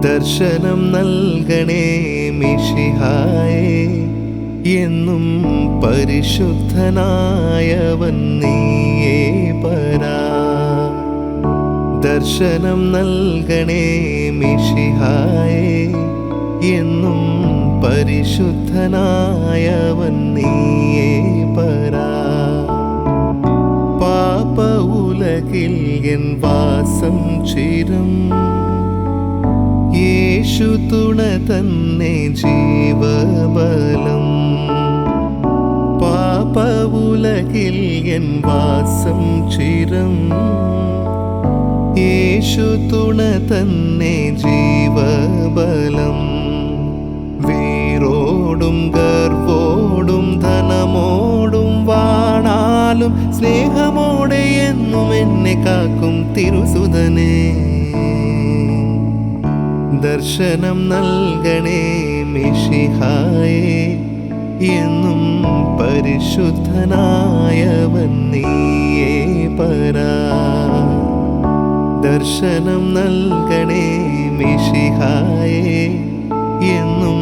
ദർശനം നൽകണേ മിശിഹായേ, എന്നും പരിശുദ്ധനായവൻ നീയേ പരാ. ദർശനം നൽകണേ മിശിഹായേ, എന്നും പരിശുദ്ധനായവൻ നീയേ പരാ. പാപ ഉലകിൽ എൻ വാസം ചിരം, യേശു തുണ തന്നെ ജീവബലം. പാപ ഉലകിൽ എൻ വാസം ചിരം, യേശു തുണ തന്നെ ജീവബലം. വീരോടും ഗർവോടും ധനമോടും വാണാലും സ്നേഹമോടെ എന്നും എന്നെ കാക്കും തിരുസുതനേ. ദർശനം നൽകണേ മിശിഹായേ, എന്നും പരിശുദ്ധനായവൻ നീയേ പരാ. ദർശനം നൽകണേ മിശിഹായേ, എന്നും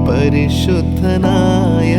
പരിശുദ്ധനായ